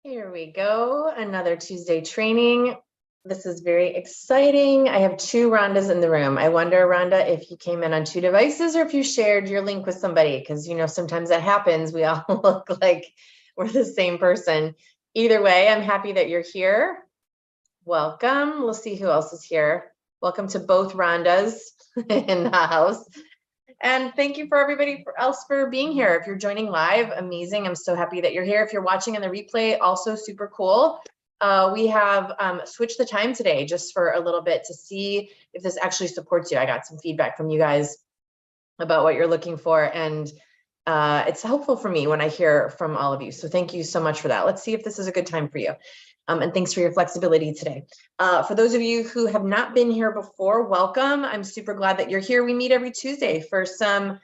Here we go, another Tuesday training. This is very exciting. I have two Rhondas in the room. I wonder, Rhonda, if you came in on two devices or if you shared your link with somebody, because sometimes that happens. We all look like we're the same person. Either way, I'm happy that you're here. Welcome. We'll see who else is here. Welcome to both Rhondas in the house. And thank you for everybody else for being here. If you're joining live, amazing. I'm so happy that you're here. If you're watching on the replay, also super cool. We have switched the time today just for a little bit to see if this actually supports you. I got some feedback from you guys about what you're looking for, and it's helpful for me when I hear from all of you. So thank you so much for that. Let's see if this is a good time for you. And thanks for your flexibility today. For those of you who have not been here before, welcome. I'm super glad that you're here. We meet every Tuesday for some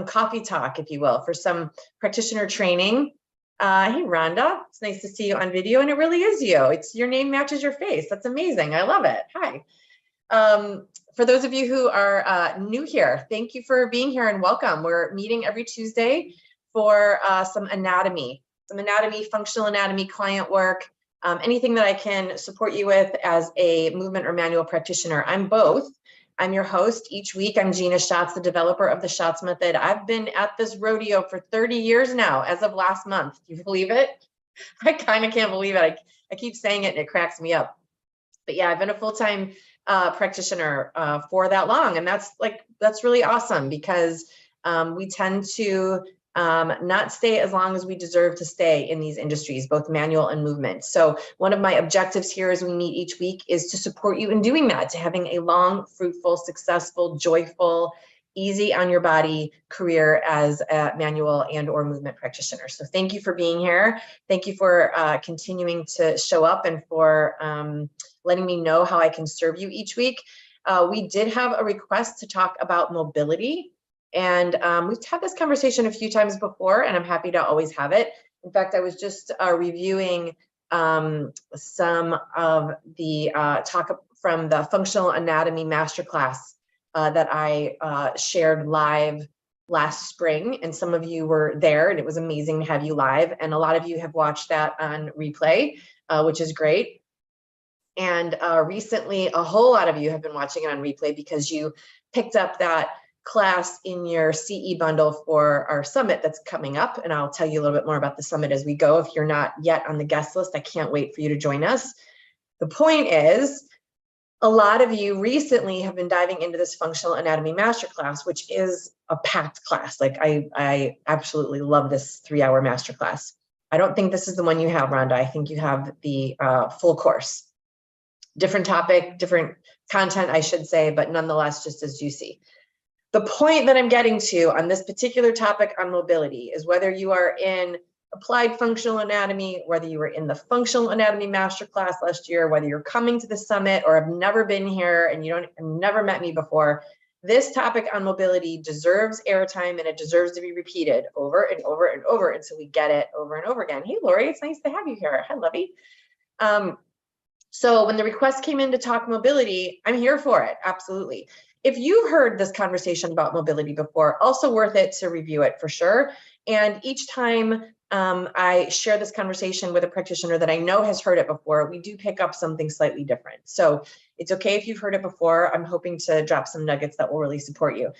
coffee talk, if you will, for some practitioner training. Hey, Rhonda, it's nice to see you on video, and it really is you. Your name matches your face. That's amazing. I love it. Hi. For those of you who are new here, thank you for being here and welcome. We're meeting every Tuesday for some anatomy, functional anatomy, client work, anything that I can support you with as a movement or manual practitioner. I'm both. I'm your host each week. I'm Gina Schatz, the developer of the Schatz method. I've been at this rodeo for 30 years now, as of last month. Do you believe it? I kind of can't believe it. I keep saying it and it cracks me up. But yeah, I've been a full-time practitioner for that long. And that's really awesome because we tend to not stay as long as we deserve to stay in these industries, both manual and movement. So one of my objectives here as we meet each week is to support you in doing that, to having a long, fruitful, successful, joyful, easy on your body career as a manual and or movement practitioner. So thank you for being here. Thank you for continuing to show up and for letting me know how I can serve you each week. We did have a request to talk about mobility. And we've had this conversation a few times before, and I'm happy to always have it. In fact, I was just reviewing some of the talk from the Functional Anatomy Masterclass that I shared live last spring, and some of you were there, and it was amazing to have you live. And a lot of you have watched that on replay, which is great. And recently, a whole lot of you have been watching it on replay because you picked up that class in your CE bundle for our summit that's coming up. And I'll tell you a little bit more about the summit as we go. If you're not yet on the guest list, I can't wait for you to join us. The point is, a lot of you recently have been diving into this Functional Anatomy Masterclass, which is a packed class. Like I absolutely love this 3-hour masterclass. I don't think this is the one you have, Rhonda. I think you have the full course. Different topic, different content, I should say, but nonetheless, just as juicy. The point that I'm getting to on this particular topic on mobility is whether you are in applied functional anatomy, whether you were in the Functional Anatomy Masterclass last year, whether you're coming to the summit or have never been here and you have never met me before, this topic on mobility deserves airtime and it deserves to be repeated over and over and over until we get it over and over again. Hey, Lori, it's nice to have you here. Hi, Lovey. So when the request came in to talk mobility, I'm here for it. Absolutely. If you've heard this conversation about mobility before, also worth it to review it for sure. And each time I share this conversation with a practitioner that I know has heard it before, we do pick up something slightly different. So it's okay if you've heard it before. I'm hoping to drop some nuggets that will really support you.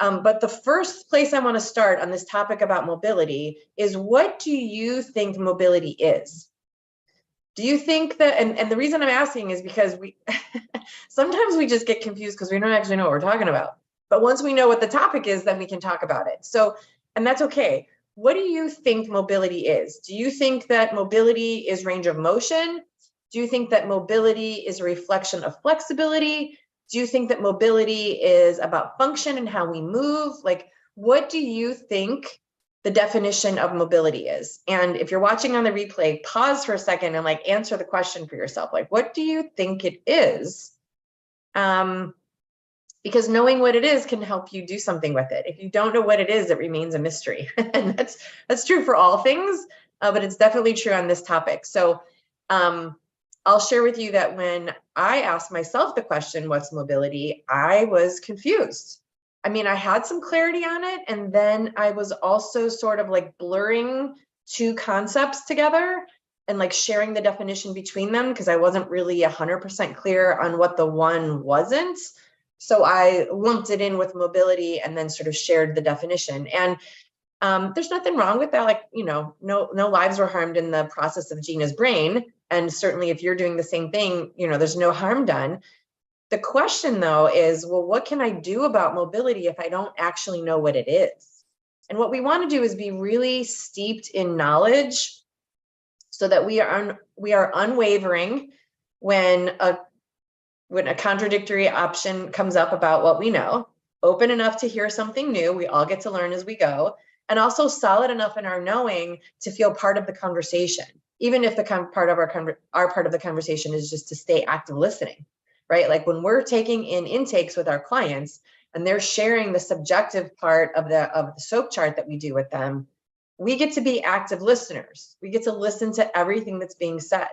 But the first place I want to start on this topic about mobility is, what do you think mobility is? Do you think that, and the reason I'm asking is because sometimes we just get confused because we don't actually know what we're talking about. But once we know what the topic is, then we can talk about it. So, and that's okay. What do you think mobility is? Do you think that mobility is range of motion? Do you think that mobility is a reflection of flexibility? Do you think that mobility is about function and how we move? Like, what do you think the definition of mobility is? And if you're watching on the replay, pause for a second and answer the question for yourself. What do you think it is? Because knowing what it is can help you do something with it. If you don't know what it is, it remains a mystery. And that's true for all things, but it's definitely true on this topic. So I'll share with you that when I asked myself the question, what's mobility, I was confused. I mean, I had some clarity on it, and then I was also sort of blurring two concepts together. and like sharing the definition between them, because I wasn't really 100% clear on what the one wasn't. So I lumped it in with mobility and then sort of shared the definition. And there's nothing wrong with that. Like, no lives were harmed in the process of Gina's brain. And certainly if you're doing the same thing, there's no harm done. The question though is, well, what can I do about mobility if I don't actually know what it is? And what we want to do is be really steeped in knowledge so that we are unwavering when a contradictory option comes up about what we know, open enough to hear something new. We all get to learn as we go, and also solid enough in our knowing to feel part of the conversation, even if the part of our part of the conversation is just to stay active listening, right? Like when we're taking in intakes with our clients and they're sharing the subjective part of the SOAP chart that we do with them, we get to be active listeners. We get to listen to everything that's being said.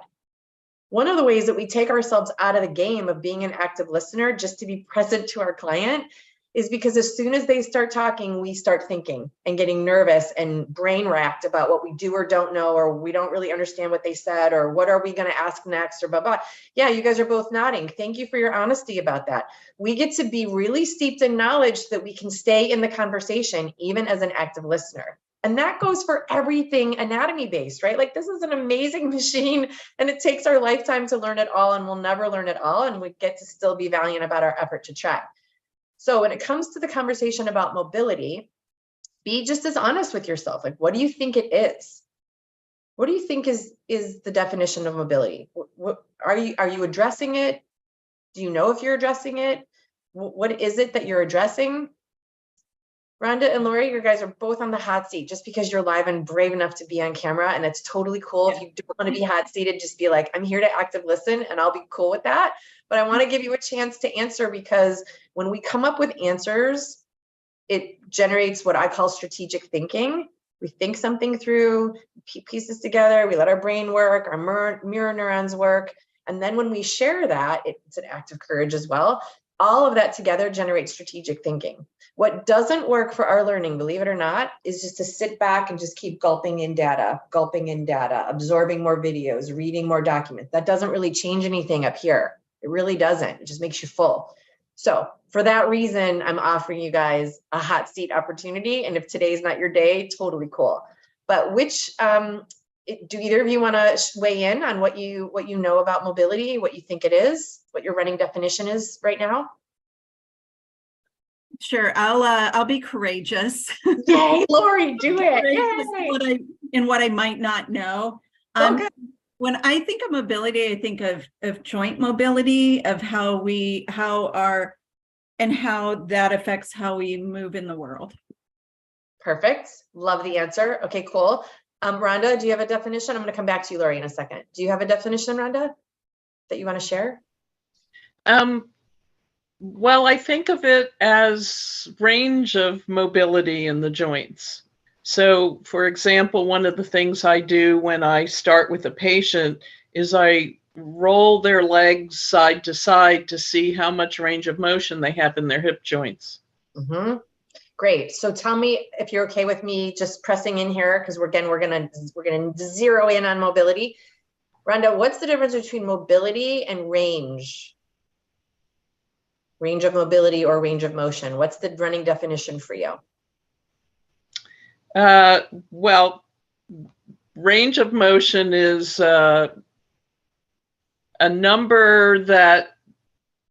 One of the ways that we take ourselves out of the game of being an active listener just to be present to our client is because as soon as they start talking, we start thinking and getting nervous and brain racked about what we do or don't know, or we don't really understand what they said, or what are we going to ask next, or blah, blah. Yeah, you guys are both nodding. Thank you for your honesty about that. We get to be really steeped in knowledge so that we can stay in the conversation, even as an active listener. And that goes for everything anatomy based, right? Like this is an amazing machine and it takes our lifetime to learn it all, and we'll never learn it all. And we get to still be valiant about our effort to try. So when it comes to the conversation about mobility, be just as honest with yourself. Like, what do you think it is? What do you think is the definition of mobility? What are you addressing it? Do you know if you're addressing it? What is it that you're addressing? Rhonda and Lori, you guys are both on the hot seat just because you're live and brave enough to be on camera. And it's totally cool. Yeah. If you don't want to be hot seated, just be like, I'm here to active listen, and I'll be cool with that. But I want to give you a chance to answer, because when we come up with answers, it generates what I call strategic thinking. We think something through, pieces together, we let our brain work, our mirror neurons work. And then when we share that, it's an act of courage as well. All of that together generates strategic thinking. What doesn't work for our learning, believe it or not, is just to sit back and just keep gulping in data, absorbing more videos, reading more documents. That doesn't really change anything up here. It really doesn't. It just makes you full. So for that reason, I'm offering you guys a hot seat opportunity. And if today's not your day, totally cool. But do either of you want to weigh in on what you know about mobility, what you think it is, what your running definition is right now? Sure, I'll be courageous. Yay, Lori, do it. In what I might not know. Okay. When I think of mobility, I think of joint mobility, of how that affects how we move in the world. Perfect. Love the answer. Okay, cool. Rhonda, do you have a definition? I'm going to come back to you, Lori, in a second. Do you have a definition, Rhonda, that you want to share? Well, I think of it as range of mobility in the joints. So, for example, one of the things I do when I start with a patient is I roll their legs side to side to see how much range of motion they have in their hip joints. Mm-hmm. Great. So tell me if you're okay with me just pressing in here, because we're gonna zero in on mobility. Rhonda, what's the difference between mobility and range? Range of mobility or range of motion? What's the running definition for you? Well, range of motion is a number that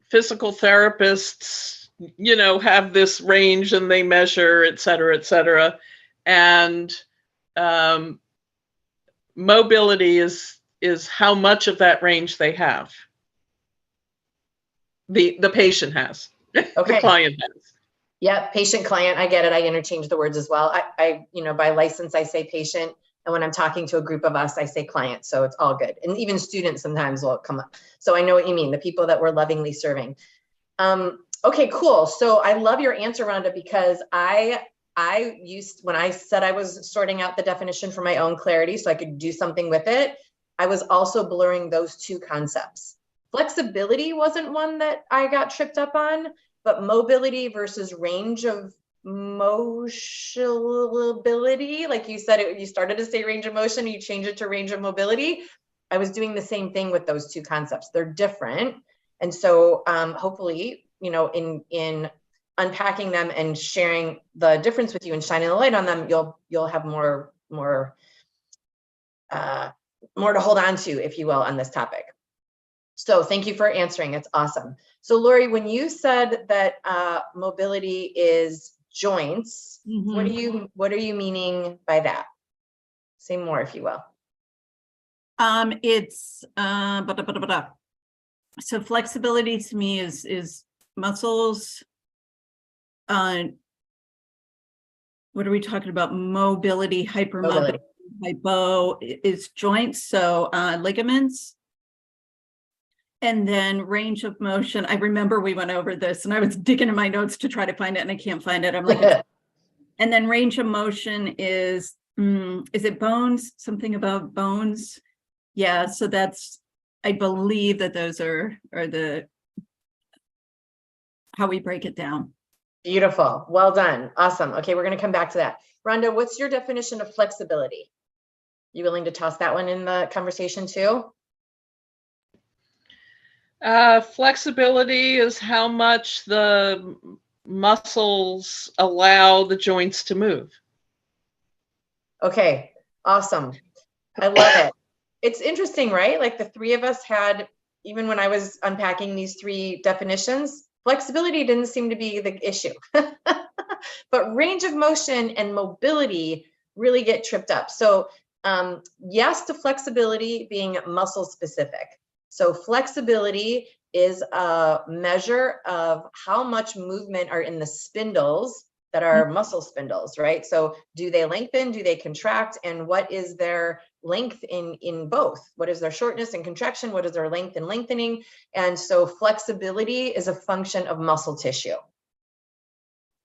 physical therapists, have this range and they measure, et cetera, et cetera. And mobility is how much of that range they have. The patient has. Okay. The client has. Yeah, patient, client, I get it. I interchange the words as well. I by license, I say patient. And when I'm talking to a group of us, I say client. So it's all good. And even students sometimes will come up. So I know what you mean, the people that we're lovingly serving. Okay, cool. So I love your answer, Rhonda, because when I said I was sorting out the definition for my own clarity so I could do something with it, I was also blurring those two concepts. Flexibility wasn't one that I got tripped up on, but mobility versus range of mobility, like you said, you started to say range of motion, you change it to range of mobility. I was doing the same thing with those two concepts. They're different. And so hopefully, you know, in unpacking them and sharing the difference with you and shining the light on them, you'll have more to hold on to, if you will, on this topic. So thank you for answering. It's awesome. So Lori, when you said that mobility is joints, what are you meaning by that? Say more, if you will. It's so flexibility to me is muscles. What are we talking about? Mobility, hypermobility, hypo is joints. So ligaments. And then range of motion. I remember we went over this and I was digging in my notes to try to find it and I can't find it. I'm like, and then range of motion is it bones? Something about bones? Yeah, so that's, I believe that those are the, how we break it down. Beautiful. Well done. Awesome. Okay, we're going to come back to that. Rhonda, what's your definition of flexibility? You willing to toss that one in the conversation too? Flexibility is how much the muscles allow the joints to move. Okay, awesome. I love it. It's interesting, right? Like the three of us had, even when I was unpacking these three definitions, flexibility didn't seem to be the issue. But range of motion and mobility really get tripped up. So yes to flexibility being muscle specific. So flexibility is a measure of how much movement are in the spindles that are muscle spindles, right? So do they lengthen, do they contract, and what is their length in both? What is their shortness and contraction? What is their length and lengthening? And so flexibility is a function of muscle tissue.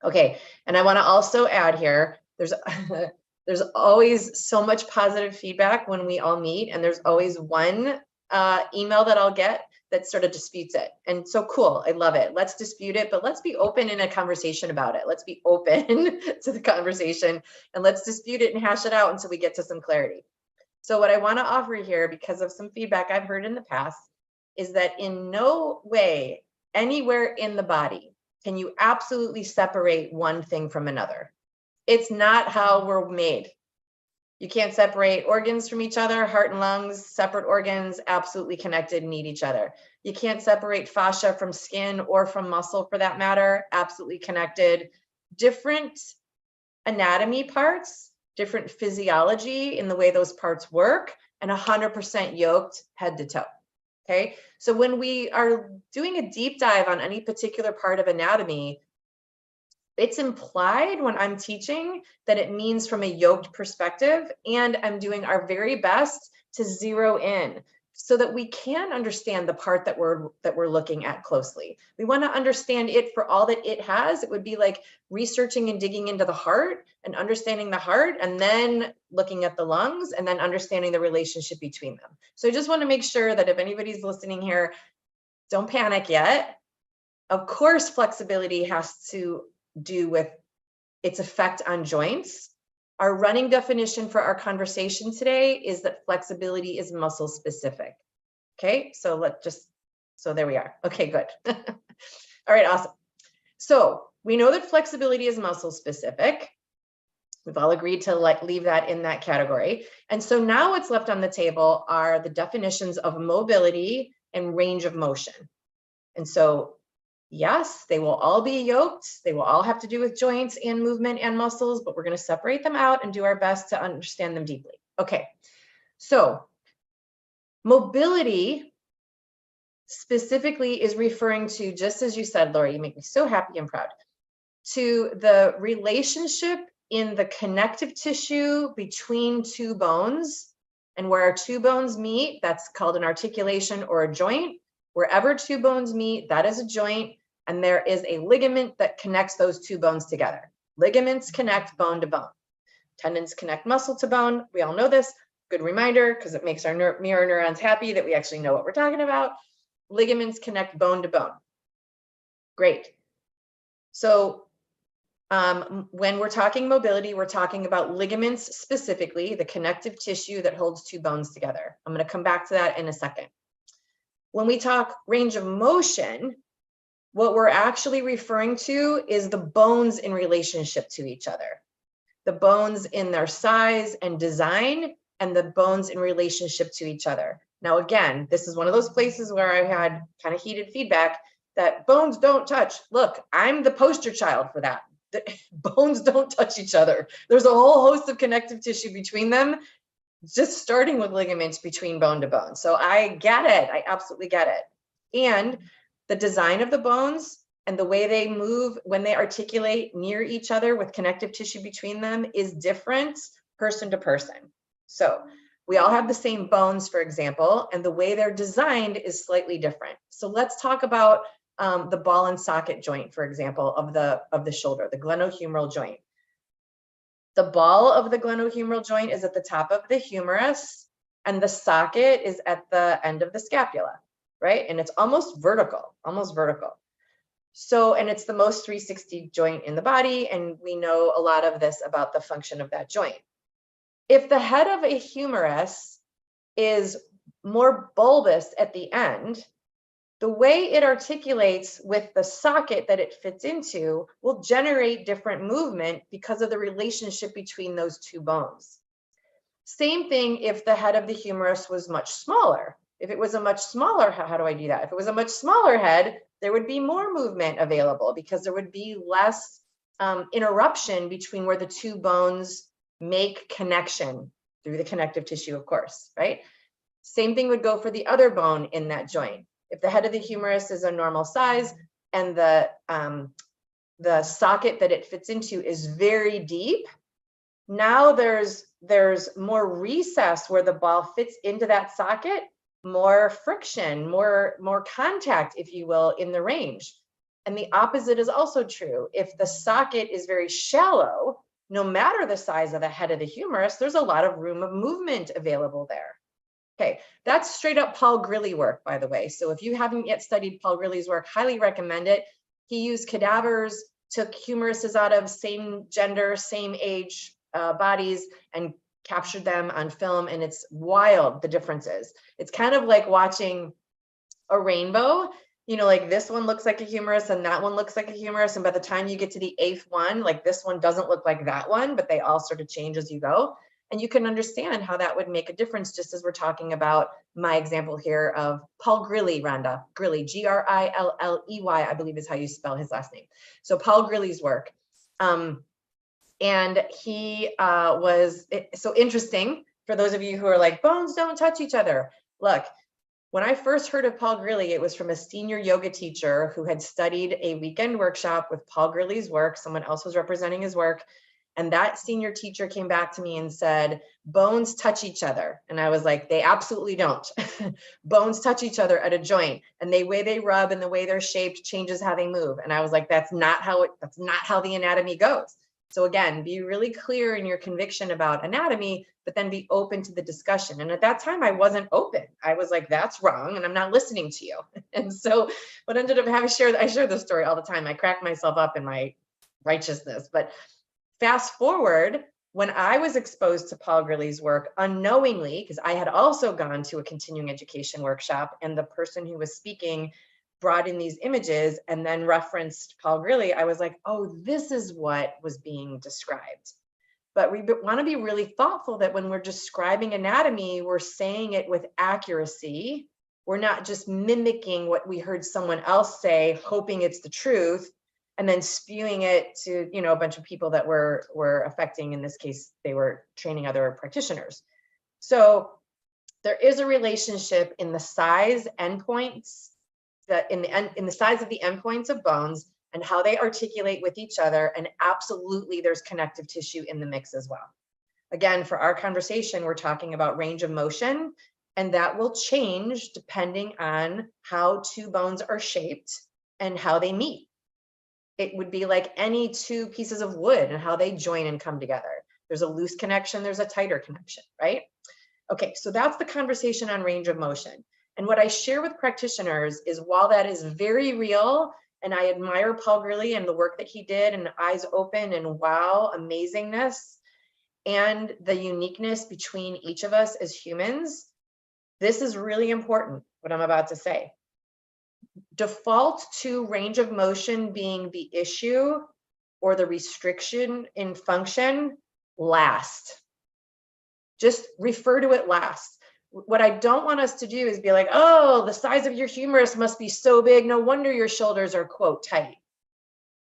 Okay, and I want to also add here, there's always so much positive feedback when we all meet, and there's always one email that I'll get that sort of disputes it. And so cool, I love it. Let's dispute it, but let's be open in a conversation about it. Let's be open to the conversation and let's dispute it and hash it out until we get to some clarity. So what I want to offer here, because of some feedback I've heard in the past, is that in no way, anywhere in the body, can you absolutely separate one thing from another. It's not how we're made. You can't separate organs from each other. Heart and lungs, separate organs, absolutely connected, need each other. You can't separate fascia from skin or from muscle for that matter, absolutely connected. Different anatomy parts, different physiology in the way those parts work, and 100% yoked head to toe. Okay, so when we are doing a deep dive on any particular part of anatomy, it's implied when I'm teaching that it means from a yoked perspective, and I'm doing our very best to zero in so that we can understand the part that we're looking at closely. We want to understand it for all that it has. It would be like researching and digging into the heart and understanding the heart, and then looking at the lungs, and then understanding the relationship between them. So I just want to make sure that if anybody's listening here, don't panic yet. Of course, flexibility has to do with its effect on joints. Our running definition for our conversation today is that flexibility is muscle specific. Okay, so so there we are. Okay, good. All right, awesome. So we know that flexibility is muscle specific. We've all agreed to leave that in that category. And so now what's left on the table are the definitions of mobility and range of motion. And so yes, they will all be yoked. They will all have to do with joints and movement and muscles, but we're going to separate them out and do our best to understand them deeply. Okay, so mobility specifically is referring to, just as you said, Lori, you make me so happy and proud, to the relationship in the connective tissue between two bones, and where our two bones meet, that's called an articulation or a joint. Wherever two bones meet, that is a joint, and there is a ligament that connects those two bones together. Ligaments connect bone to bone. Tendons connect muscle to bone. We all know this. Good reminder, because it makes our mirror neurons happy that we actually know what we're talking about. Ligaments connect bone to bone. Great. So When we're talking mobility, we're talking about ligaments specifically, the connective tissue that holds two bones together. I'm going to come back to that in a second. When we talk range of motion, what we're actually referring to is the bones in relationship to each other. The bones in their size and design, and the bones in relationship to each other. Now, again, this is one of those places where I had kind of heated feedback that bones don't touch. Look, I'm the poster child for that. The bones don't touch each other. There's a whole host of connective tissue between them, just starting with ligaments between bone to bone. So I get it. I absolutely get it. And the design of the bones and the way they move when they articulate near each other with connective tissue between them is different person to person. So we all have the same bones, for example, and the way they're designed is slightly different. So let's talk about the ball and socket joint, for example, of the shoulder, the glenohumeral joint. The ball of the glenohumeral joint is at the top of the humerus, and the socket is at the end of the scapula, right? And it's almost vertical, So, and it's the most 360 joint in the body, and we know a lot of this about the function of that joint. If the head of a humerus is more bulbous at the end, the way it articulates with the socket that it fits into will generate different movement because of the relationship between those two bones. Same thing if the head of the humerus was much smaller. If it was a much smaller, how do I do that? If it was a much smaller head, there would be more movement available because there would be less interruption between where the two bones make connection through the connective tissue, of course, right? Same thing would go for the other bone in that joint. If the head of the humerus is a normal size and the socket that it fits into is very deep, now there's more recess where the ball fits into that socket, more friction, more contact, if you will, in the range. And the opposite is also true. If the socket is very shallow, no matter the size of the head of the humerus, there's a lot of room of movement available there. Okay, that's straight up Paul Grilly work, by the way. So if you haven't yet studied Paul Grilly's work, highly recommend it. He used cadavers, took humeruses out of same gender, same age bodies, and captured them on film, and it's wild, the differences. It's kind of like watching a rainbow. You know, like this one looks like a humerus and that one looks like a humerus, and by the time you get to the 8th one, like this one doesn't look like that one, but they all sort of change as you go. And you can understand how that would make a difference, just as we're talking about my example here of Paul Grilly, Rhonda. Grilly, G-R-I-L-L-E-Y, I believe is how you spell his last name. So Paul Grilly's work. And he was so interesting for those of you who are like, bones don't touch each other. Look, when I first heard of Paul Grilly, it was from a senior yoga teacher who had studied a weekend workshop with Paul Grilly's work. Someone else was representing his work. And that senior teacher came back to me and said, bones touch each other. And I was like, they absolutely don't. Bones touch each other at a joint, and the way they rub and the way they're shaped changes how they move. And I was like, that's not how the anatomy goes. So again, be really clear in your conviction about anatomy, but then be open to the discussion. And at that time, I wasn't open. I was like, that's wrong, and I'm not listening to you. And so what ended up I share this story all the time. I crack myself up in my righteousness. But fast forward, when I was exposed to Paul Grilly's work unknowingly, because I had also gone to a continuing education workshop, and the person who was speaking brought in these images and then referenced Paul Grilly, I was like, oh, this is what was being described. But we want to be really thoughtful that when we're describing anatomy, we're saying it with accuracy. We're not just mimicking what we heard someone else say, hoping it's the truth, and then spewing it to, you know, a bunch of people that were affecting. In this case, they were training other practitioners. So there is a relationship in the size endpoints, in the size of the endpoints of bones and how they articulate with each other. And absolutely, there's connective tissue in the mix as well. Again, for our conversation, we're talking about range of motion, and that will change depending on how two bones are shaped and how they meet. It would be like any two pieces of wood and how they join and come together. There's a loose connection, there's a tighter connection, right? Okay, so that's the conversation on range of motion. And what I share with practitioners is, while that is very real And I admire Paul Gurley and the work that he did, and eyes open and wow, amazingness, and the uniqueness between each of us as humans. This is really important, what I'm about to say. Default to range of motion being the issue or the restriction in function last. Just refer to it last. What I don't want us to do is be like, oh, the size of your humerus must be so big, no wonder your shoulders are, quote, tight.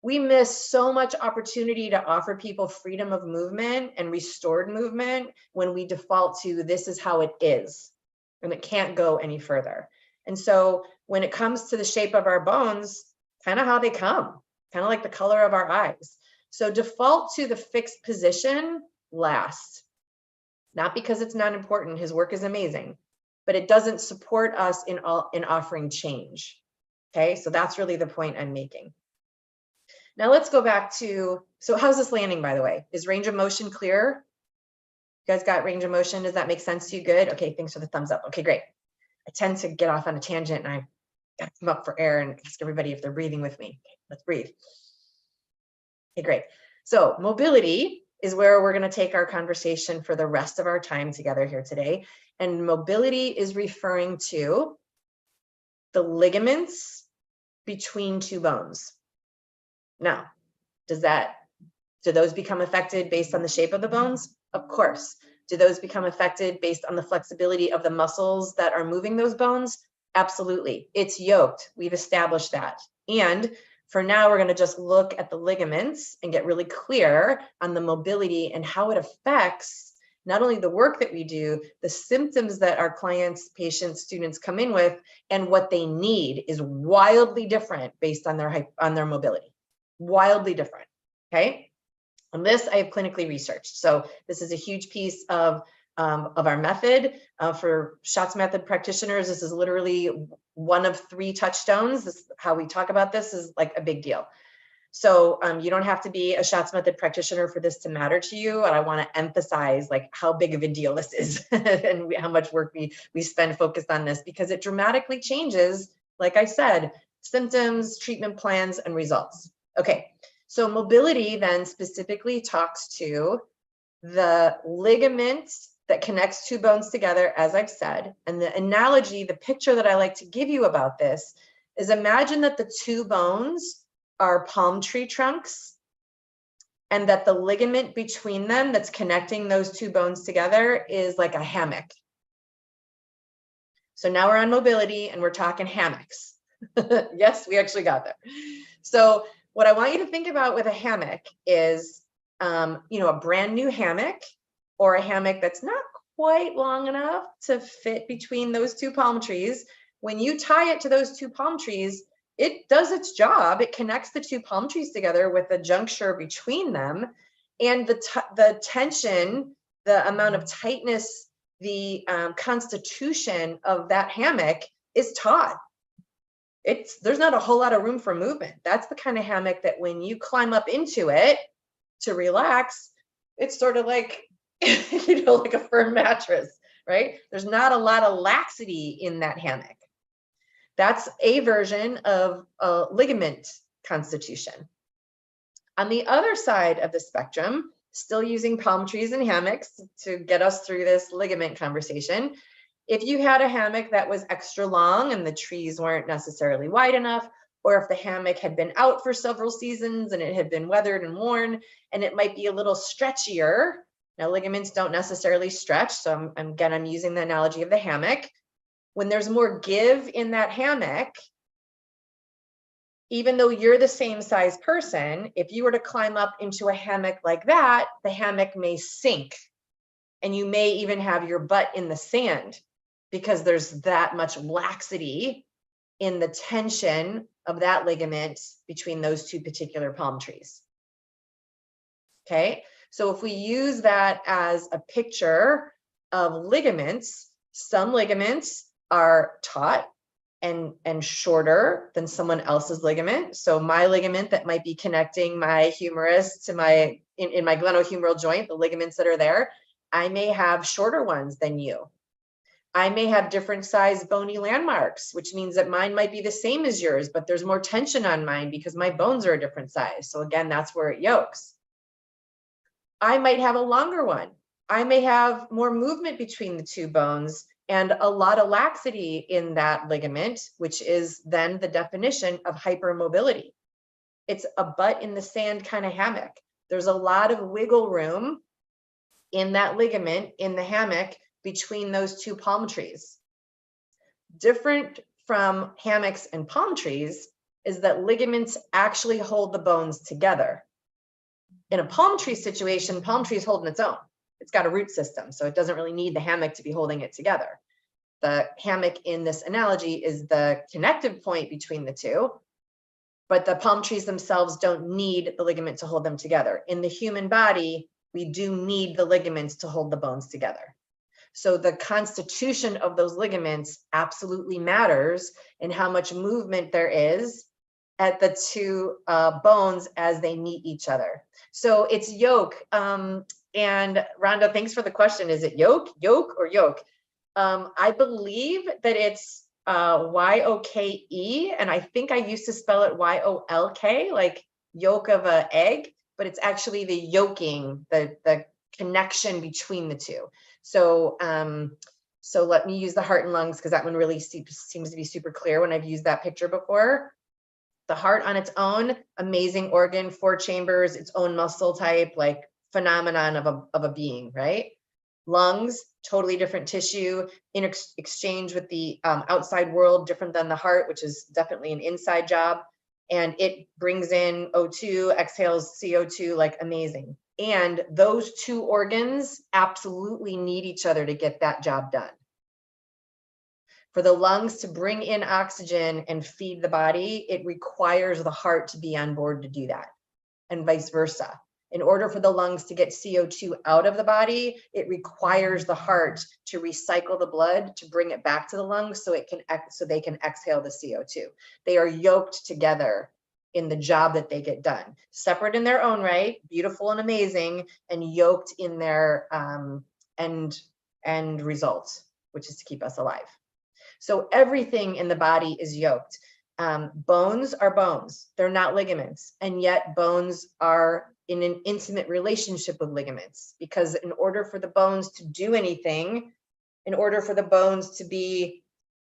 We miss so much opportunity to offer people freedom of movement and restored movement when we default to this is how it is, and it can't go any further. And so when it comes to the shape of our bones, kind of how they come, kind of like the color of our eyes. So default to the fixed position last. Not because it's not important, his work is amazing, but it doesn't support us in offering change. Okay, so that's really the point I'm making. Now let's go back to, so how's this landing, by the way? Is range of motion clear? You guys got range of motion? Does that make sense to you? Good. Okay, thanks for the thumbs up. Okay, great. I tend to get off on a tangent and I got to come up for air and ask everybody if they're breathing with me. Okay, let's breathe. Okay, great. So mobility is where we're going to take our conversation for the rest of our time together here today. And mobility is referring to the ligaments between two bones. Now, do those become affected based on the shape of the bones? Of course. Do those become affected based on the flexibility of the muscles that are moving those bones? Absolutely. It's yoked. We've established that. And for now, we're going to just look at the ligaments and get really clear on the mobility and how it affects not only the work that we do, the symptoms that our clients, patients, students come in with, and what they need is wildly different based on their mobility. Wildly different. Okay. And this I have clinically researched. So this is a huge piece of our method. For SHOTS method practitioners, this is literally one of 3 touchstones. This, how we talk about this, is like a big deal. So you don't have to be a SHOTS method practitioner for this to matter to you. And I want to emphasize like how big of a deal this is and how much work we spend focused on this, because it dramatically changes, like I said, symptoms, treatment plans, and results. Okay, so mobility then specifically talks to the ligament that connects two bones together, as I've said. And the analogy, the picture that I like to give you about this is, imagine that the two bones are palm tree trunks, and that the ligament between them that's connecting those two bones together is like a hammock. So now we're on mobility and we're talking hammocks. Yes, we actually got there. So what I want you to think about with a hammock is, a brand new hammock, or a hammock that's not quite long enough to fit between those two palm trees. When you tie it to those two palm trees, it does its job. It connects the two palm trees together with a juncture between them. And the tension, the amount of tightness, the constitution of that hammock is taut. There's not a whole lot of room for movement. That's the kind of hammock that when you climb up into it to relax, it's sort of like, like a firm mattress, right? There's not a lot of laxity in that hammock. That's a version of a ligament constitution. On the other side of the spectrum, still using palm trees and hammocks to get us through this ligament conversation, if you had a hammock that was extra long and the trees weren't necessarily wide enough, or if the hammock had been out for several seasons and it had been weathered and worn, and it might be a little stretchier. Now, ligaments don't necessarily stretch, so I'm using the analogy of the hammock. When there's more give in that hammock, even though you're the same size person, if you were to climb up into a hammock like that, the hammock may sink, and you may even have your butt in the sand, because there's that much laxity in the tension of that ligament between those two particular palm trees. Okay, so if we use that as a picture of ligaments, some ligaments are taut and shorter than someone else's ligament. So my ligament that might be connecting my humerus to in my glenohumeral joint, the ligaments that are there, I may have shorter ones than you. I may have different size bony landmarks, which means that mine might be the same as yours, but there's more tension on mine because my bones are a different size. So again, that's where it yokes. I might have a longer one. I may have more movement between the two bones and a lot of laxity in that ligament, which is then the definition of hypermobility. It's a butt in the sand kind of hammock. There's a lot of wiggle room in that ligament in the hammock between those two palm trees. Different from hammocks and palm trees is that ligaments actually hold the bones together. In a palm tree situation, palm tree is holding its own. It's got a root system, so it doesn't really need the hammock to be holding it together. The hammock in this analogy is the connective point between the two, but the palm trees themselves don't need the ligament to hold them together. In the human body, we do need the ligaments to hold the bones together. So the constitution of those ligaments absolutely matters in how much movement there is at the two bones as they meet each other. So it's yoke. And Rhonda, thanks for the question. Is it yoke, or yoke? I believe that it's Y-O-K-E, and I think I used to spell it Y-O-L-K, like yolk of an egg, but it's actually the yoking, the connection between the two. So, so let me use the heart and lungs because that one really seems to be super clear when I've used that picture before. The heart on its own, amazing organ, 4 chambers, its own muscle type, like phenomenon of a being, right? Lungs, totally different tissue, in exchange with the outside world, different than the heart, which is definitely an inside job. And it brings in O2, exhales CO2, like amazing. And those two organs absolutely need each other to get that job done. For the lungs to bring in oxygen and feed the body, it requires the heart to be on board to do that, and vice versa. In order for the lungs to get CO2 out of the body, it requires the heart to recycle the blood to bring it back to the lungs so they can exhale the CO2. They are yoked together in the job that they get done, separate in their own right, beautiful and amazing, and yoked in their end result, which is to keep us alive. So everything in the body is yoked. Bones are bones. They're not ligaments. And yet bones are in an intimate relationship with ligaments, because in order for the bones to do anything, in order for the bones to be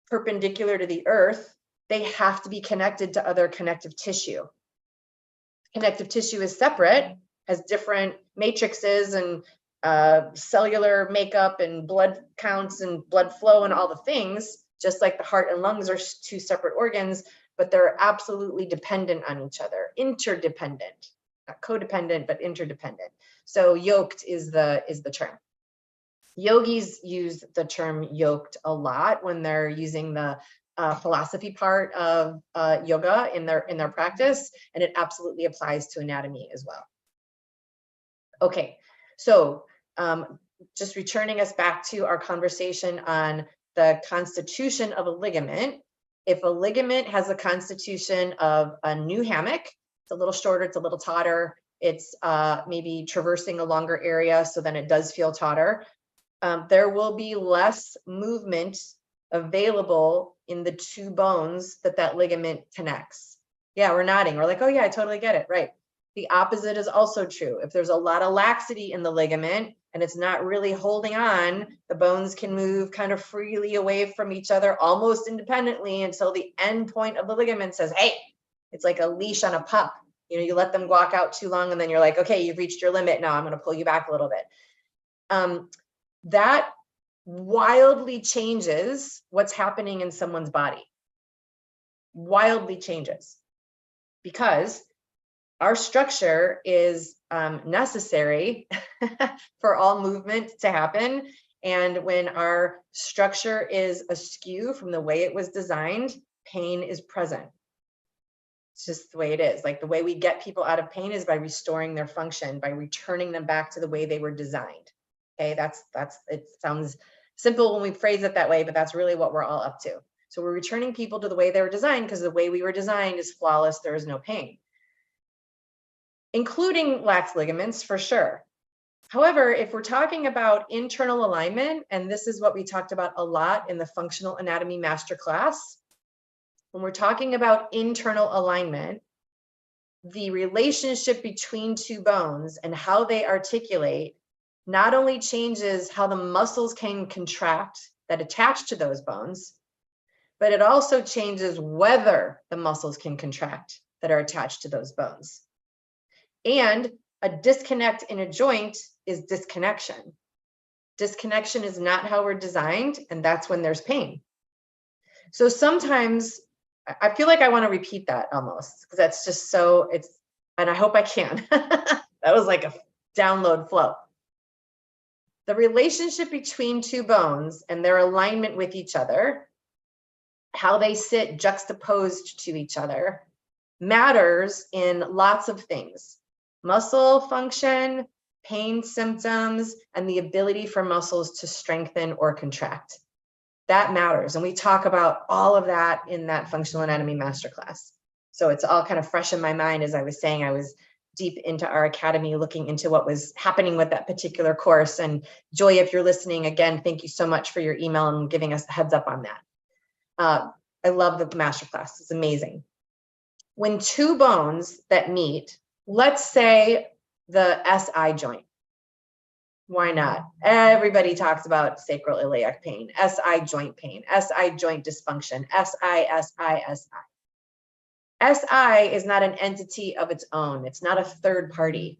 perpendicular to the earth, they have to be connected to other connective tissue. Connective tissue is separate, has different matrices and cellular makeup and blood counts and blood flow and all the things, just like the heart and lungs are 2 separate organs, but they're absolutely dependent on each other, interdependent, not codependent, but interdependent. So yoked is the term. Yogis use the term yoked a lot when they're using the philosophy part of yoga in their practice, and it absolutely applies to anatomy as well. Okay, so just returning us back to our conversation on the constitution of a ligament. If a ligament has a constitution of a new hammock, it's a little shorter, it's a little tauter, it's maybe traversing a longer area, so then it does feel tauter. There will be less movement available in the 2 bones that ligament connects. Yeah, we're nodding. We're like, oh yeah, I totally get it. Right. The opposite is also true. If there's a lot of laxity in the ligament and it's not really holding on, the bones can move kind of freely away from each other, almost independently, until the end point of the ligament says, hey, it's like a leash on a pup. You know, you let them walk out too long and then you're like, okay, you've reached your limit. Now I'm going to pull you back a little bit. That wildly changes what's happening in someone's body. Wildly changes, because our structure is necessary for all movement to happen. And when our structure is askew from the way it was designed, pain is present. It's just the way it is. Like the way we get people out of pain is by restoring their function, by returning them back to the way they were designed. Okay, it sounds simple when we phrase it that way, but that's really what we're all up to. So we're returning people to the way they were designed, because the way we were designed is flawless. There is no pain, including lax ligaments for sure. However, if we're talking about internal alignment, and this is what we talked about a lot in the Functional Anatomy Masterclass, when we're talking about internal alignment, the relationship between two bones and how they articulate not only changes how the muscles can contract that attach to those bones, but it also changes whether the muscles can contract that are attached to those bones. And a disconnect in a joint is disconnection. Disconnection is not how we're designed, and that's when there's pain. So sometimes I feel like I want to repeat that almost, because that's just so, and I hope I can. That was like a download flow. The relationship between two bones and their alignment with each other, how they sit juxtaposed to each other, matters in lots of things. Muscle function, pain symptoms, and the ability for muscles to strengthen or contract. That matters. And we talk about all of that in that Functional Anatomy Masterclass. So it's all kind of fresh in my mind. As I was saying, I was deep into our academy looking into what was happening with that particular course. And Joy, if you're listening, again, thank you so much for your email and giving us the heads up on that. I love the masterclass. It's amazing. When two bones that meet, let's say the SI joint. Why not? Everybody talks about sacral iliac pain, SI joint pain, SI joint dysfunction, SI. SI is not an entity of its own. It's not a third party.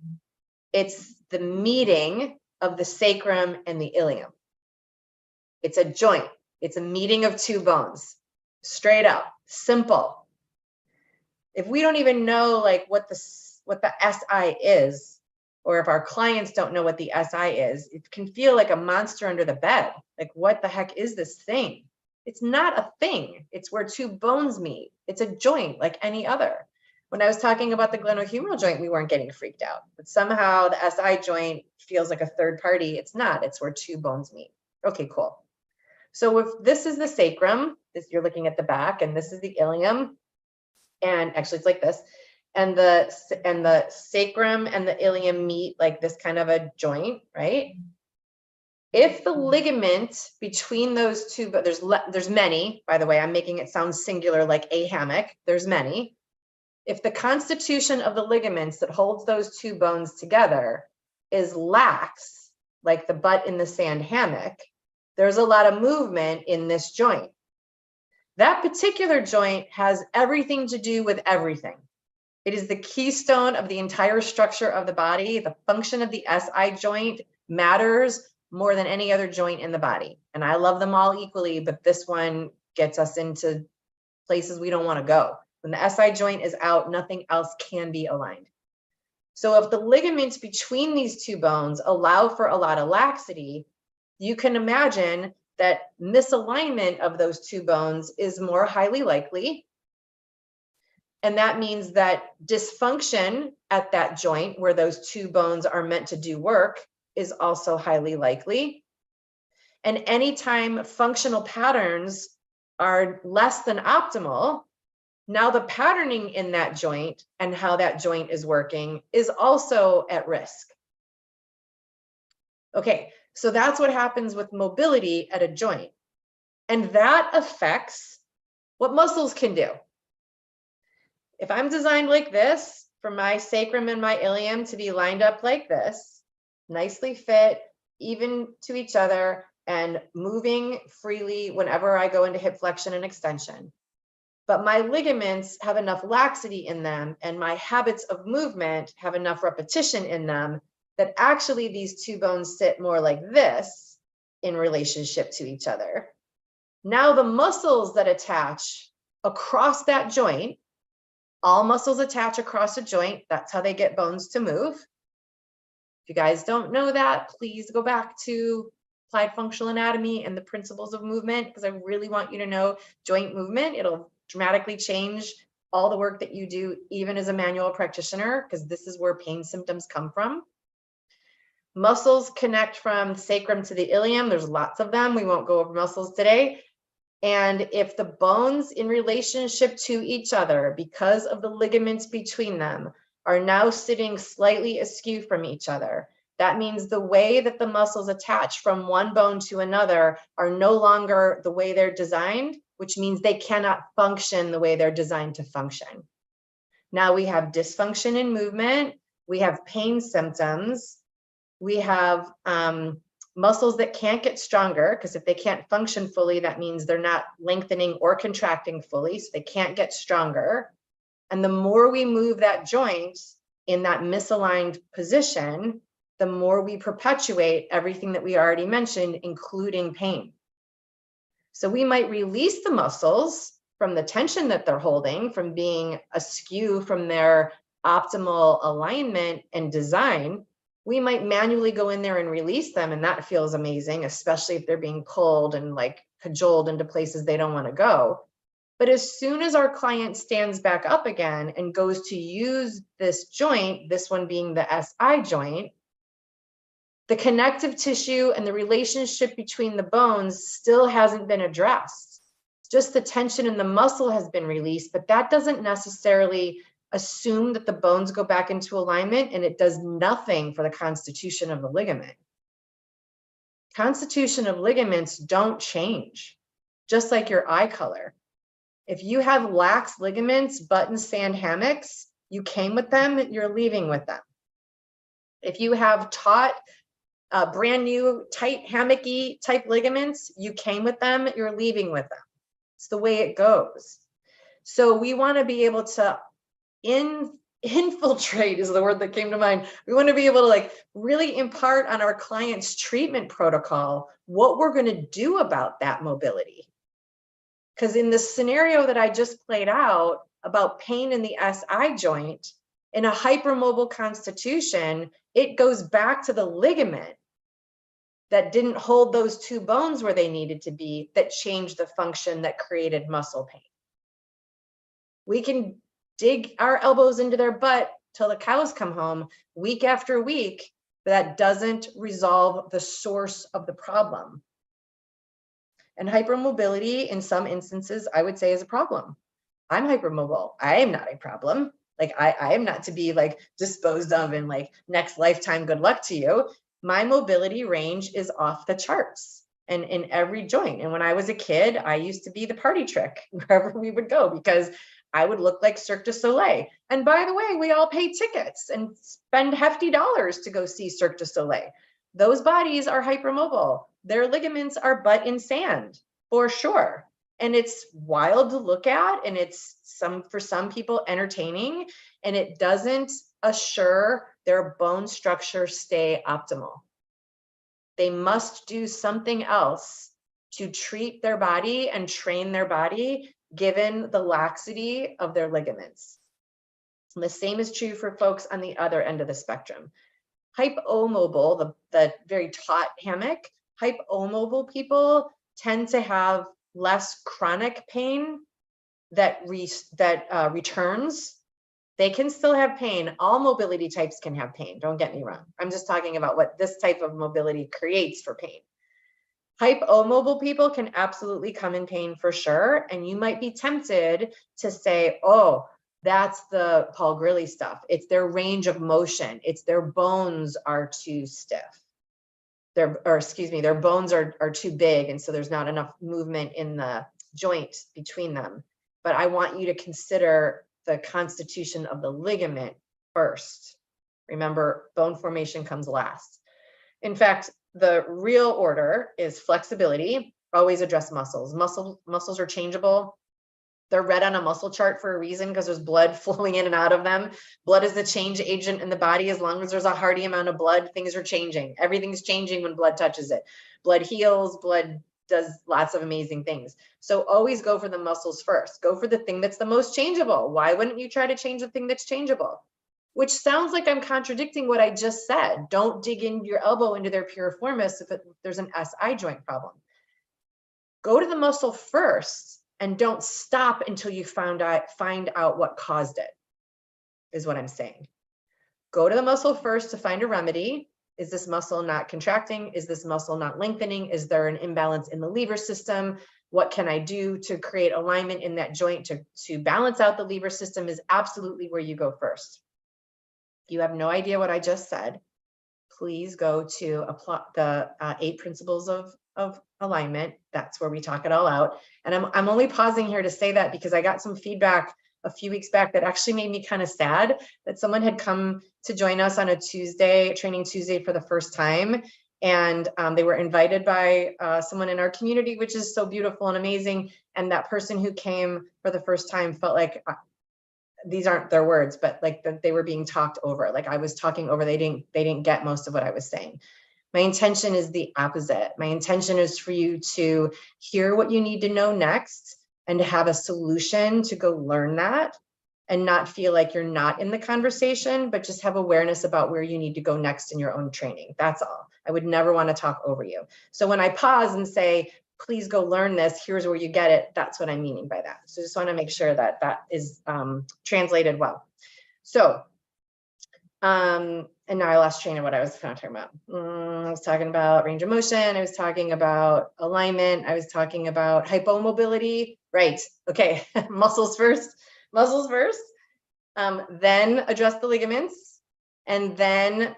It's the meeting of the sacrum and the ilium. It's a joint. It's a meeting of two bones. Straight up, simple. If we don't even know like what the SI is, or if our clients don't know what the SI is, it can feel like a monster under the bed. Like, what the heck is this thing? It's not a thing. It's where two bones meet. It's a joint like any other. When I was talking about the glenohumeral joint, we weren't getting freaked out. But somehow the SI joint feels like a third party. It's not. It's where two bones meet. Okay, cool. So if this is the sacrum, you're looking at the back, and this is the ilium, and actually it's like this, and the sacrum and the ilium meet like this kind of a joint, right? If the ligament between those two, but there's many, by the way, I'm making it sound singular like a hammock, there's many. If the constitution of the ligaments that holds those two bones together is lax, like the butt in the sand hammock, there's a lot of movement in this joint. That particular joint has everything to do with everything. It is the keystone of the entire structure of the body. The function of the SI joint matters more than any other joint in the body. And I love them all equally, but this one gets us into places we don't want to go. When the SI joint is out, nothing else can be aligned. So if the ligaments between these two bones allow for a lot of laxity, you can imagine that misalignment of those two bones is more highly likely. And that means that dysfunction at that joint where those two bones are meant to do work is also highly likely. And anytime functional patterns are less than optimal, now the patterning in that joint and how that joint is working is also at risk. Okay, so that's what happens with mobility at a joint. And that affects what muscles can do. If I'm designed like this, for my sacrum and my ilium to be lined up like this, nicely fit, even to each other, and moving freely whenever I go into hip flexion and extension. But my ligaments have enough laxity in them, and my habits of movement have enough repetition in them, that actually these two bones sit more like this in relationship to each other. Now the muscles that attach across that joint, all muscles attach across a joint. That's how they get bones to move. If you guys don't know that, please go back to Applied Functional Anatomy and the Principles of Movement, because I really want you to know joint movement. It'll dramatically change all the work that you do, even as a manual practitioner, because this is where pain symptoms come from. Muscles connect from sacrum to the ilium. There's lots of them. We won't go over muscles today. And if the bones in relationship to each other, because of the ligaments between them, are now sitting slightly askew from each other, That means the way that the muscles attach from one bone to another are no longer the way they're designed, which means they cannot function the way they're designed to function. Now we have dysfunction in movement, we have pain symptoms, we have muscles that can't get stronger, because if they can't function fully, that means they're not lengthening or contracting fully, so they can't get stronger. And the more we move that joint in that misaligned position, the more we perpetuate everything that we already mentioned, including pain. So we might release the muscles from the tension that they're holding, from being askew from their optimal alignment and design. We might manually go in there and release them, and that feels amazing, especially if they're being pulled and like cajoled into places they don't want to go. But as soon as our client stands back up again and goes to use this joint, this one being the SI joint, the connective tissue and the relationship between the bones still hasn't been addressed. Just the tension in the muscle has been released, but that doesn't necessarily assume that the bones go back into alignment, and it does nothing for the constitution of the ligament. Constitution of ligaments don't change, just like your eye color. If you have lax ligaments, button sand hammocks, you came with them, you're leaving with them. If you have taut, brand new, tight, hammocky type ligaments, you came with them, you're leaving with them. It's the way it goes. So we want to be able to infiltrate is the word that came to mind. We want to be able to like really impart on our client's treatment protocol what we're going to do about that mobility. Because in the scenario that I just played out about pain in the SI joint, in a hypermobile constitution, it goes back to the ligament that didn't hold those two bones where they needed to be, that changed the function that created muscle pain. We can dig our elbows into their butt till the cows come home week after week, but that doesn't resolve the source of the problem. And hypermobility in some instances, I would say, is a problem. I'm hypermobile. I am not a problem. Like I am not to be like disposed of in like next lifetime, good luck to you. My mobility range is off the charts and in every joint. And when I was a kid, I used to be the party trick wherever we would go, because I would look like Cirque du Soleil. And by the way, we all pay tickets and spend hefty dollars to go see Cirque du Soleil. Those bodies are hypermobile. Their ligaments are butt in sand, for sure. And it's wild to look at, and it's for some people entertaining, and it doesn't assure their bone structure stay optimal. They must do something else to treat their body and train their body, given the laxity of their ligaments. And the same is true for folks on the other end of the spectrum. Hypomobile, the very taut hammock, hypomobile people tend to have less chronic pain that returns. They can still have pain. All mobility types can have pain. Don't get me wrong. I'm just talking about what this type of mobility creates for pain. Hypomobile people can absolutely come in pain for sure. And you might be tempted to say, oh, that's the Paul Grilly stuff. It's their range of motion. It's their bones are too stiff. Their bones are too big. And so there's not enough movement in the joint between them. But I want you to consider the constitution of the ligament first. Remember, bone formation comes last. In fact, the real order is flexibility. Always address muscles. Muscles are changeable. They're red on a muscle chart for a reason, because there's blood flowing in and out of them. Blood is the change agent in the body. As long as there's a hearty amount of blood, things are changing. Everything's changing when blood touches it. Blood heals, blood does lots of amazing things. So always go for the muscles first. Go for the thing that's the most changeable. Why wouldn't you try to change the thing that's changeable? Which sounds like I'm contradicting what I just said. Don't dig in your elbow into their piriformis if there's an SI joint problem. Go to the muscle first and don't stop until you find out what caused it, is what I'm saying. Go to the muscle first to find a remedy. Is this muscle not contracting? Is this muscle not lengthening? Is there an imbalance in the lever system? What can I do to create alignment in that joint to balance out the lever system? Is absolutely where you go first. If you have no idea what I just said, please go to apply the 8 principles of alignment. That's where we talk it all out. And I'm only pausing here to say that because I got some feedback a few weeks back that actually made me kind of sad, that someone had come to join us on a Tuesday, Training Tuesday, for the first time. And they were invited by someone in our community, which is so beautiful and amazing. And that person who came for the first time felt like, these aren't their words, but like that they were being talked over. Like I was talking over, they didn't get most of what I was saying. My intention is the opposite. My intention is for you to hear what you need to know next and to have a solution to go learn that, and not feel like you're not in the conversation, but just have awareness about where you need to go next in your own training. That's all. I would never want to talk over you. So when I pause and say, please go learn this, here's where you get it, that's what I'm meaning by that. So just want to make sure that that is translated well. So, and now I lost train of what I was talking about. I was talking about range of motion. I was talking about alignment. I was talking about hypomobility. Right. Okay. Muscles first. Then address the ligaments, and then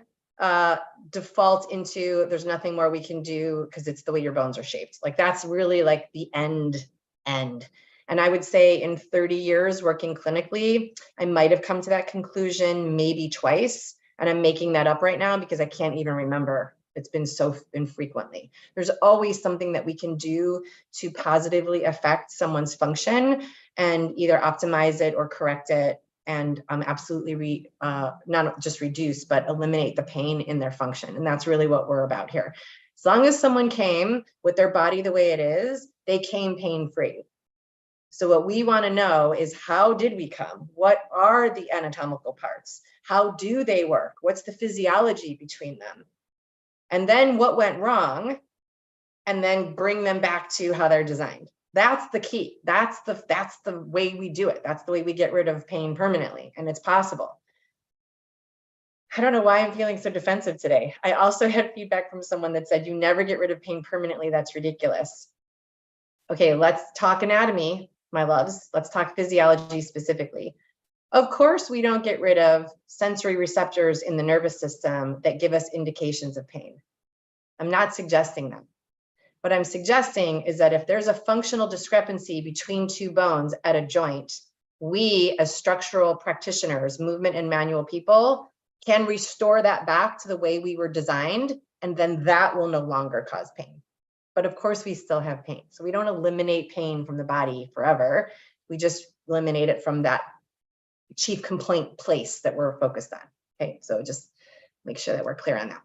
default into there's nothing more we can do because it's the way your bones are shaped. Like that's really like the end. And I would say in 30 years working clinically, I might have come to that conclusion maybe twice. And I'm making that up right now because I can't even remember. It's been so infrequently. There's always something that we can do to positively affect someone's function and either optimize it or correct it, and absolutely not just reduce, but eliminate the pain in their function. And that's really what we're about here. As long as someone came with their body the way it is, they came pain-free. So what we want to know is, how did we come? What are the anatomical parts? How do they work? What's the physiology between them? And then what went wrong? And then bring them back to how they're designed. That's the key. That's the way we do it. That's the way we get rid of pain permanently, and it's possible. I don't know why I'm feeling so defensive today. I also had feedback from someone that said, you never get rid of pain permanently. That's ridiculous. Okay, let's talk anatomy, my loves. Let's talk physiology specifically. Of course, we don't get rid of sensory receptors in the nervous system that give us indications of pain. I'm not suggesting them. What I'm suggesting is that if there's a functional discrepancy between two bones at a joint, we as structural practitioners, movement and manual people, can restore that back to the way we were designed, and then that will no longer cause pain. But of course, we still have pain. So we don't eliminate pain from the body forever. We just eliminate it from that chief complaint place that we're focused on. Okay, so just make sure that we're clear on that.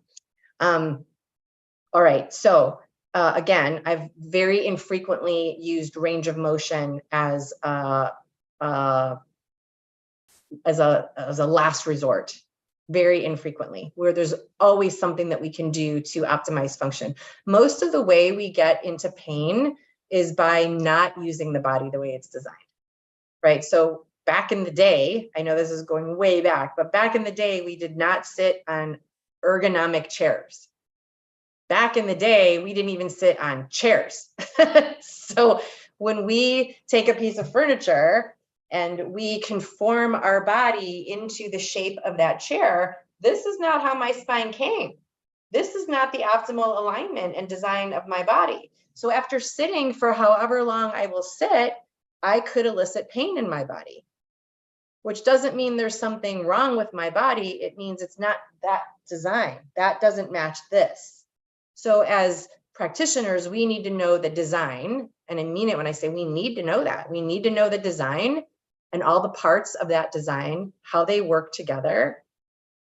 All right, so again, I've very infrequently used range of motion as a last resort, very infrequently, where there's always something that we can do to optimize function. Most of the way we get into pain is by not using the body the way it's designed, right? So back in the day, I know this is going way back, but back in the day, we did not sit on ergonomic chairs. Back in the day, we didn't even sit on chairs. So when we take a piece of furniture and we conform our body into the shape of that chair, this is not how my spine came. This is not the optimal alignment and design of my body. So after sitting for however long I will sit, I could elicit pain in my body, which doesn't mean there's something wrong with my body. It means it's not that design. That doesn't match this. So as practitioners, we need to know the design, and I mean it when I say we need to know that. We need to know the design and all the parts of that design, how they work together,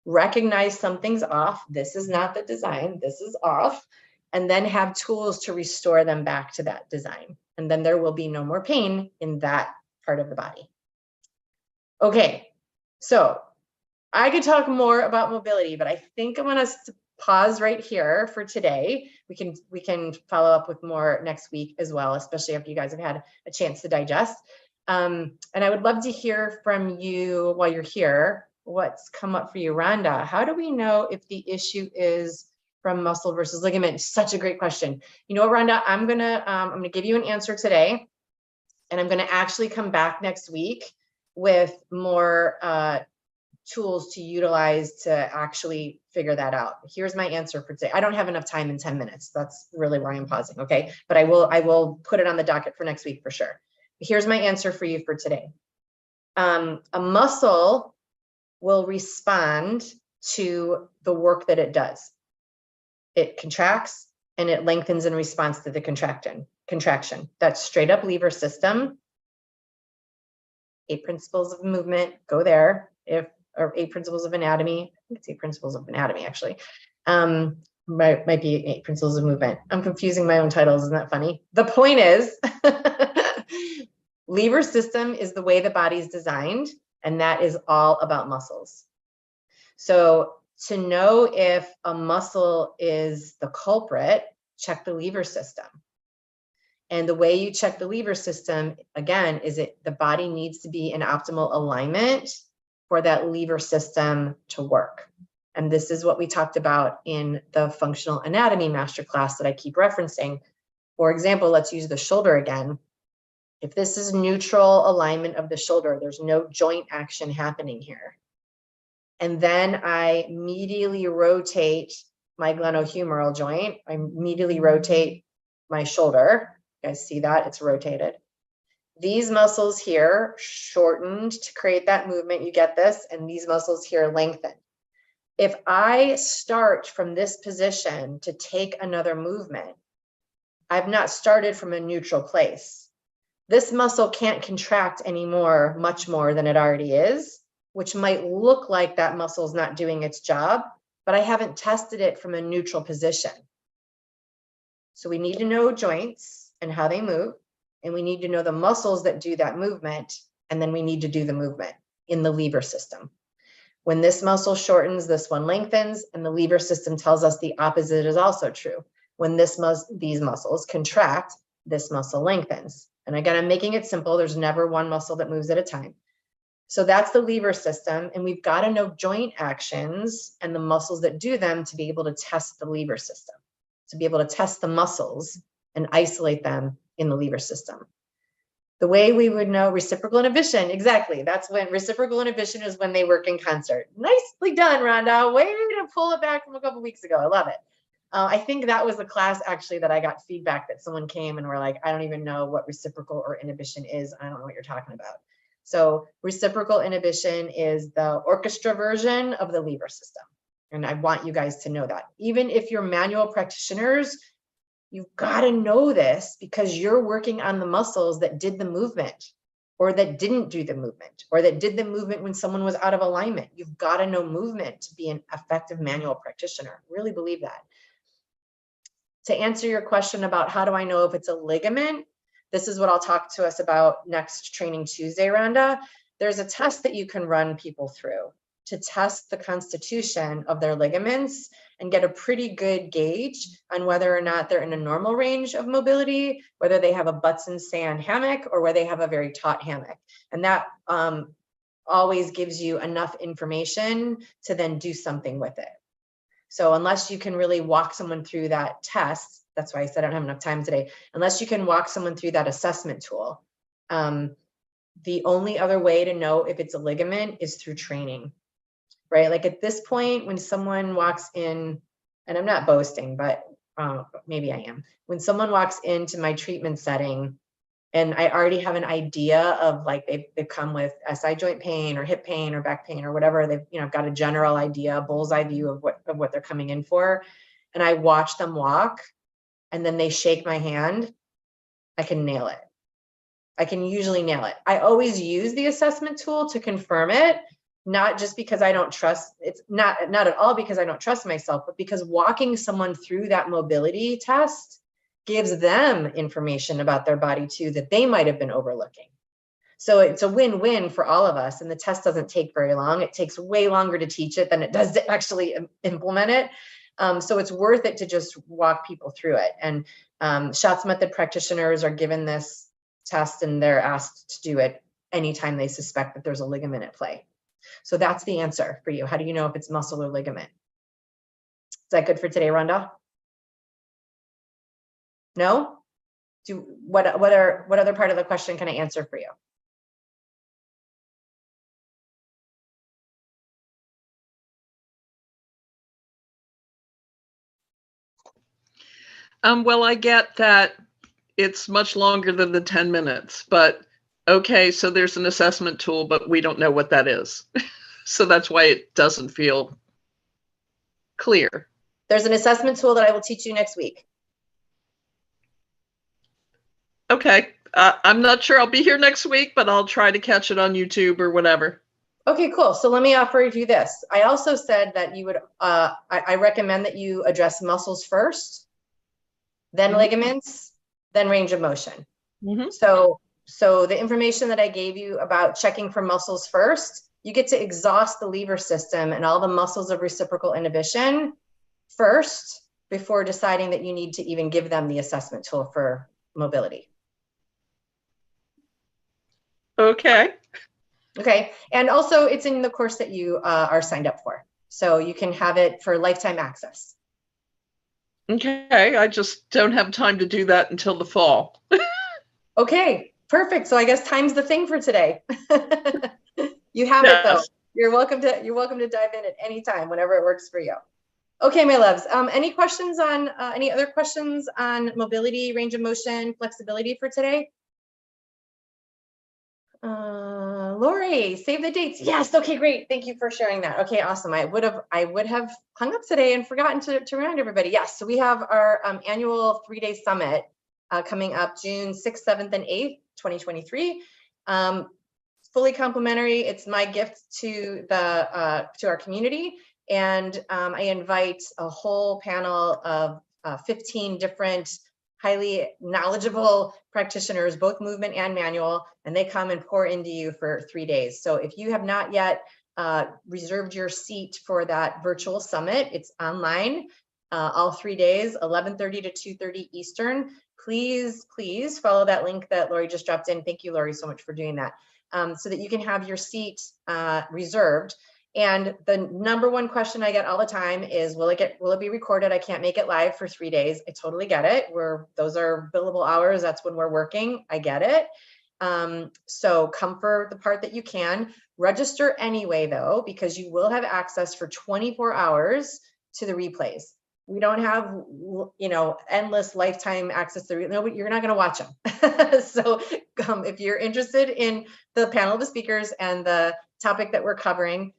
recognize something's off. This is not the design, this is off, and then have tools to restore them back to that design. And then there will be no more pain in that part of the body. Okay, so I could talk more about mobility, but I think I'm gonna pause right here for today. We can follow up with more next week as well, especially after you guys have had a chance to digest. And I would love to hear from you while you're here. What's come up for you, Rhonda? How do we know if the issue is from muscle versus ligament? Such a great question. You know what, Rhonda? I'm gonna give you an answer today, and I'm gonna actually come back next week with more tools to utilize to actually figure that out. Here's my answer for today. I don't have enough time in 10 minutes. That's really why I'm pausing, okay? But I will put it on the docket for next week for sure. Here's my answer for you for today. A muscle will respond to the work that it does. It contracts and it lengthens in response to the contraction. That's straight up lever system. 8 principles of movement, go there. Or 8 principles of anatomy. I think it's 8 principles of anatomy, actually. Might be 8 principles of movement. I'm confusing my own titles. Isn't that funny? The point is, lever system is the way the body is designed, and that is all about muscles. So to know if a muscle is the culprit, check the lever system. And the way you check the lever system, again, is the body needs to be in optimal alignment for that lever system to work. And this is what we talked about in the functional anatomy masterclass that I keep referencing. For example, let's use the shoulder again. If this is neutral alignment of the shoulder, there's no joint action happening here. And then I medially rotate my glenohumeral joint. I medially rotate my shoulder. You guys see that? It's rotated. These muscles here shortened to create that movement. You get this? And these muscles here lengthened. If I start from this position to take another movement, I've not started from a neutral place. This muscle can't contract anymore, much more than it already is, which might look like that muscle is not doing its job, but I haven't tested it from a neutral position. So we need to know joints and how they move, and we need to know the muscles that do that movement, and then we need to do the movement in the lever system. When this muscle shortens, this one lengthens, and the lever system tells us the opposite is also true. When these muscles contract, this muscle lengthens. And again, I'm making it simple. There's never one muscle that moves at a time. So that's the lever system, and we've got to know joint actions and the muscles that do them to be able to test the lever system, to be able to test the muscles and isolate them in the lever system. The way we would know reciprocal inhibition, exactly. That's when reciprocal inhibition is when they work in concert. Nicely done, Rhonda. Way to pull it back from a couple weeks ago. I love it. I think that was the class actually that I got feedback that someone came and were like, I don't even know what reciprocal or inhibition is. I don't know what you're talking about. So reciprocal inhibition is the orchestra version of the lever system. And I want you guys to know that. Even if you're manual practitioners, you've got to know this because you're working on the muscles that did the movement or that didn't do the movement or that did the movement when someone was out of alignment. You've got to know movement to be an effective manual practitioner. Really believe that. To answer your question about how do I know if it's a ligament, this is what I'll talk to us about next Training Tuesday, Rhonda. There's a test that you can run people through to test the constitution of their ligaments and get a pretty good gauge on whether or not they're in a normal range of mobility, whether they have a butts and sand hammock or whether they have a very taut hammock. And that always gives you enough information to then do something with it. So unless you can really walk someone through that test, that's why I said I don't have enough time today, unless you can walk someone through that assessment tool, the only other way to know if it's a ligament is through training, right? Like at this point, when someone walks in, and I'm not boasting, but maybe I am. When someone walks into my treatment setting and I already have an idea of like, they've come with SI joint pain or hip pain or back pain or whatever, they've got a general idea, a bullseye view of what they're coming in for. And I watch them walk and then they shake my hand, I can nail it. I can usually nail it. I always use the assessment tool to confirm it, not just because I don't trust, it's not at all because I don't trust myself, but because walking someone through that mobility test gives them information about their body too that they might have been overlooking. So it's a win-win for all of us. And the test doesn't take very long. It takes way longer to teach it than it does to actually implement it. So it's worth it to just walk people through it. And Schatz method practitioners are given this test and they're asked to do it anytime they suspect that there's a ligament at play. So that's the answer for you. How do you know if it's muscle or ligament? Is that good for today, Rhonda? No? What other part of the question can I answer for you? Well, I get that it's much longer than the 10 minutes, but okay, so there's an assessment tool, but we don't know what that is. So that's why it doesn't feel clear. There's an assessment tool that I will teach you next week. Okay, I'm not sure I'll be here next week, but I'll try to catch it on YouTube or whatever. Okay, cool. So let me offer you this. I also said that you would, I recommend that you address muscles first, then ligaments, then range of motion. So the information that I gave you about checking for muscles first, you get to exhaust the lever system and all the muscles of reciprocal inhibition first before deciding that you need to even give them the assessment tool for mobility. Okay. Okay, and also it's in the course that you are signed up for. So you can have it for lifetime access. Okay, I just don't have time to do that until the fall. Okay, perfect. So I guess time's the thing for today. You have it though. You're welcome to dive in at any time, whenever it works for you. Okay, my loves. Any questions on any other questions on mobility, range of motion, flexibility for today? Lori, save the dates. Yes. Okay, great. Thank you for sharing that. Okay, awesome. I would have hung up today and forgotten to remind everybody. Yes. So we have our annual 3-day summit coming up June 6th, 7th, and 8th, 2023. Fully complimentary. It's my gift to our community. And I invite a whole panel of 15 different highly knowledgeable practitioners, both movement and manual, and they come and pour into you for 3 days. So if you have not yet reserved your seat for that virtual summit, it's online all 3 days, 11:30 to 2:30 Eastern. Please follow that link that Lori just dropped in. Thank you, Lori, so much for doing that, so that you can have your seat reserved. And the number one question I get all the time is, will it be recorded? I can't make it live for 3 days. I totally get it. Those are billable hours. That's when we're working. I get it. So come for the part that you can. Register anyway, though, because you will have access for 24 hours to the replays. We don't have, endless lifetime access to you're not going to watch them. So if you're interested in the panel of the speakers and the topic that we're covering,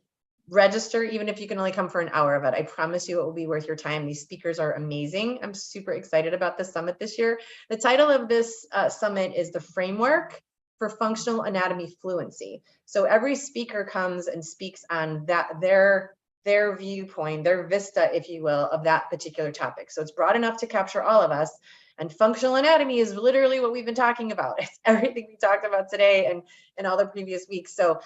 register, even if you can only come for an hour of it. I promise you it will be worth your time. These speakers are amazing. I'm super excited about the summit this year. The title of this summit is The Framework for Functional Anatomy Fluency. So every speaker comes and speaks on their viewpoint, their vista, if you will, of that particular topic. So it's broad enough to capture all of us. And functional anatomy is literally what we've been talking about. It's everything we talked about today and all the previous weeks. So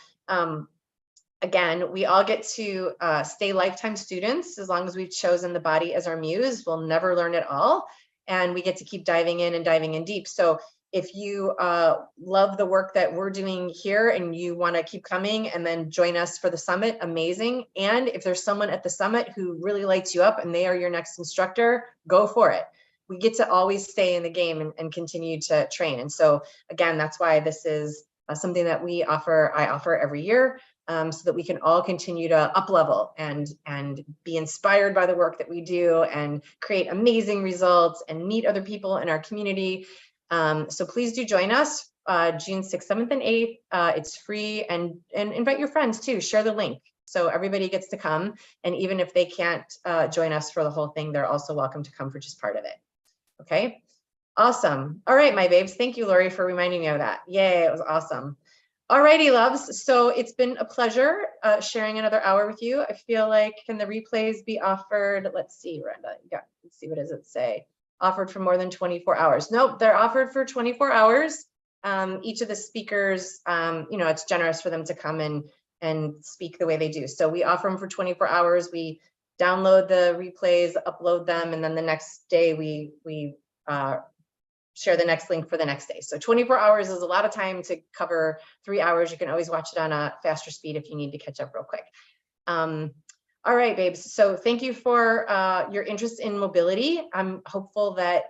again, we all get to stay lifetime students as long as we've chosen the body as our muse. We'll never learn it all. And we get to keep diving in deep. So if you love the work that we're doing here and you want to keep coming and then join us for the summit, amazing. And if there's someone at the summit who really lights you up and they are your next instructor, go for it. We get to always stay in the game and continue to train. And so again, that's why this is something that I offer every year. So that we can all continue to up level and be inspired by the work that we do and create amazing results and meet other people in our community. So please do join us June 6th, 7th, and 8th. It's free, and invite your friends too. Share the link so everybody gets to come. And even if they can't join us for the whole thing, they're also welcome to come for just part of it. Okay, awesome. All right, my babes. Thank you, Lori, for reminding me of that. Yay, it was awesome. Alrighty, loves. So it's been a pleasure sharing another hour with you. I feel like, can the replays be offered? Let's see, Brenda. Yeah, let's see, what does it say? Offered for more than 24 hours. Nope, they're offered for 24 hours. Each of the speakers, it's generous for them to come and speak the way they do. So we offer them for 24 hours. We download the replays, upload them, and then the next day we share the next link for the next day. So 24 hours is a lot of time to cover 3 hours. You can always watch it on a faster speed if you need to catch up real quick. All right, babes. So thank you for your interest in mobility. I'm hopeful that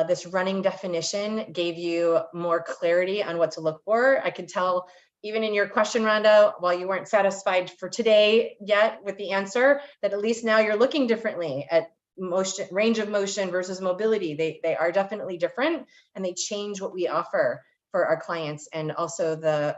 this running definition gave you more clarity on what to look for. I could tell even in your question, Rhonda, while you weren't satisfied for today yet with the answer, that at least now you're looking differently at motion, range of motion versus mobility. They are definitely different, and they change what we offer for our clients, and also the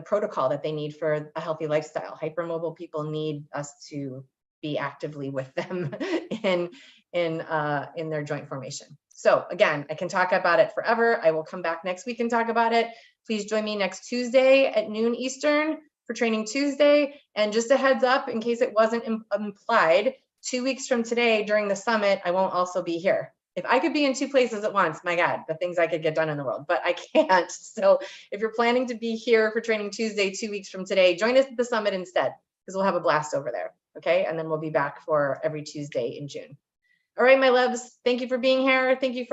protocol that they need for a healthy lifestyle. Hypermobile people need us to be actively with them in their joint formation. So again, I can talk about it forever. I will come back next week and talk about it. Please join me next Tuesday at noon Eastern for Training Tuesday. And just a heads up, in case it wasn't implied, 2 weeks from today during the summit, I won't also be here. If I could be in 2 places at once, my God, the things I could get done in the world, but I can't. So if you're planning to be here for Training Tuesday 2 weeks from today, join us at the summit instead, because we'll have a blast over there. Okay. And then we'll be back for every Tuesday in June. All right, my loves. Thank you for being here. Thank you for